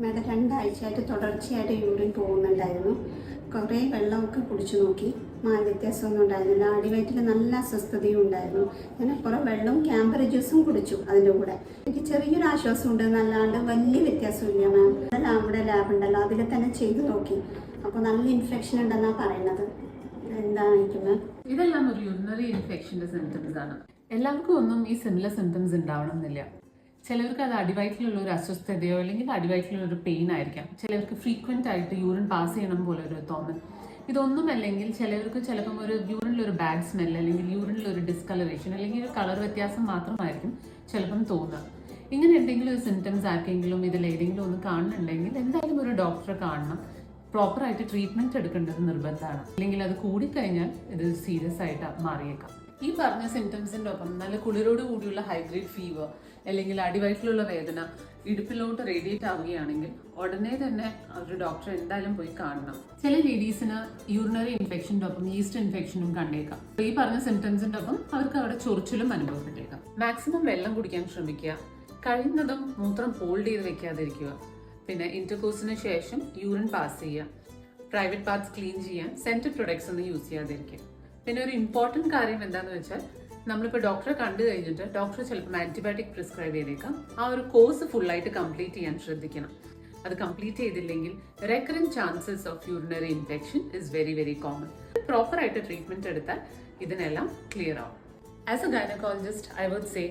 Madam 2 ആഴ്ചയായിട്ട് തുടർച്ചയായിട്ട് urine പോകുന്നുണ്ടായിരുന്നു. കുറേ വെള്ളമൊക്കെ കുടിച്ചു നോക്കി, വ്യത്യാസമൊന്നും ഉണ്ടായിരുന്നില്ല. അടിവയറ്റിൽ നല്ല അസ്വസ്ഥതയും ഉണ്ടായിരുന്നു. ഞാൻ കുറേ വെള്ളവും ക്യാമ്പർ ജ്യൂസും കുടിച്ചു. അതിൻ്റെ കൂടെ എനിക്ക് ചെറിയൊരു ആശ്വാസം ഉണ്ട് എന്നല്ലാണ്ട് വലിയ വ്യത്യാസമില്ല മാം. അവിടെ ലാബ് ഉണ്ടല്ലോ, അതിൽ തന്നെ ചെയ്തു നോക്കി. അപ്പോൾ നല്ല ഇൻഫെക്ഷൻ ഉണ്ടെന്നാണ് പറയുന്നത്. എന്തായിരിക്കും? ഇതെല്ലാം ഒരു യൂറിനറി ഇൻഫെക്ഷൻ്റെ സിംറ്റംസ് ആണ്. എല്ലാവർക്കും ഒന്നും ഈ സിമിലർ സിംറ്റംസ് ഉണ്ടാവണമെന്നില്ല. ചിലവർക്ക് അത് അടിവയറ്റിലുള്ള ഒരു അസ്വസ്ഥതയോ അല്ലെങ്കിൽ അടിവയറ്റിലുള്ള ഒരു പെയിൻ ആയിരിക്കാം. ചിലവർക്ക് ഫ്രീക്വൻ്റ് ആയിട്ട് യൂറിൻ പാസ് ചെയ്യണം പോലെ ഒരു തോന്നൽ. ഇതൊന്നും അല്ലെങ്കിൽ ചിലവർക്ക് ചിലപ്പം ഒരു യൂറിനിലൊരു ബാഡ് സ്മെൽ അല്ലെങ്കിൽ യൂറിനിലൊരു ഡിസ്കളറേഷൻ അല്ലെങ്കിൽ ഒരു കളർ വ്യത്യാസം മാത്രമായിരിക്കും ചിലപ്പം തോന്നുക. ഇങ്ങനെ എന്തെങ്കിലും ഒരു സിംറ്റംസ് ആർക്കെങ്കിലും ഇതിലേതെങ്കിലും ഒന്ന് കാണുന്നുണ്ടെങ്കിൽ എന്തായാലും ഒരു ഡോക്ടറെ കാണണം. പ്രോപ്പറായിട്ട് ട്രീറ്റ്മെൻറ്റ് എടുക്കേണ്ടത് നിർബന്ധമാണ്. അല്ലെങ്കിൽ അത് കൂടിക്കഴിഞ്ഞാൽ ഇത് സീരിയസ് ആയിട്ട് മാറിയേക്കാം. ഈ പറഞ്ഞ സിംറ്റംസിൻ്റെ ഒപ്പം നല്ല കുളിരോട് കൂടിയുള്ള ഹൈഗ്രേഡ് ഫീവർ അല്ലെങ്കിൽ അടിവയറ്റിലുള്ള വേദന ഇടുപ്പിലോട്ട് റേഡിയേറ്റ് ആവുകയാണെങ്കിൽ ഉടനെ തന്നെ ഒരു ഡോക്ടറെ എന്തായാലും പോയി കാണണം. ചില ലേഡീസിന് യൂറിനറി ഇൻഫെക്ഷൻ്റെ ഒപ്പം ഈസ്റ്റ് ഇൻഫെക്ഷനും കണ്ടേക്കാം. ഈ പറഞ്ഞ സിംറ്റംസിൻ്റെ ഒപ്പം അവർക്ക് അവിടെ ചൊറിച്ചിലും അനുഭവപ്പെട്ടേക്കാം. മാക്സിമം വെള്ളം കുടിക്കാൻ ശ്രമിക്കുക. കഴിയുന്നതും മൂത്രം ഹോൾഡ് ചെയ്ത് വെക്കാതിരിക്കുക. പിന്നെ ഇന്റർകോഴ്സിന് ശേഷം യൂറിൻ പാസ് ചെയ്യുക. പ്രൈവറ്റ് പാർട്സ് ക്ലീൻ ചെയ്യാൻ സെൻറ്റഡ് പ്രൊഡക്ട്സ് ഒന്നും യൂസ് ചെയ്യാതിരിക്കുക. പിന്നെ ഒരു ഇമ്പോർട്ടൻറ്റ് കാര്യം എന്താണെന്ന് വെച്ചാൽ, നമ്മളിപ്പോൾ ഡോക്ടറെ കണ്ടു കഴിഞ്ഞിട്ട് ഡോക്ടർ ചിലപ്പോൾ ആൻറ്റിബയോട്ടിക് പ്രിസ്ക്രൈബ് ചെയ്തേക്കാം. ആ ഒരു കോഴ്സ് ഫുള്ളായിട്ട് കംപ്ലീറ്റ് ചെയ്യാൻ ശ്രദ്ധിക്കണം. അത് കംപ്ലീറ്റ് ചെയ്തില്ലെങ്കിൽ recurrent chances of urinary infection is very very common. പ്രോപ്പറായിട്ട് ട്രീറ്റ്മെൻറ്റ് എടുത്താൽ ഇതിനെല്ലാം ക്ലിയർ ആവും. As a gynaecologist I would say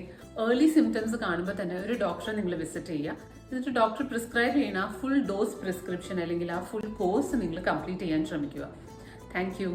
early symptoms കാണുമ്പോൾ തന്നെ ഒരു ഡോക്ടറെ നിങ്ങൾ വിസിറ്റ് ചെയ്യുക. എന്നിട്ട് ഡോക്ടർ പ്രിസ്ക്രൈബ് ചെയ്യുന്ന ആ ഫുൾ ഡോസ് പ്രിസ്ക്രിപ്ഷൻ അല്ലെങ്കിൽ ആ ഫുൾ കോഴ്സ് നിങ്ങൾ കംപ്ലീറ്റ് ചെയ്യാൻ ശ്രമിക്കുക. Thank you.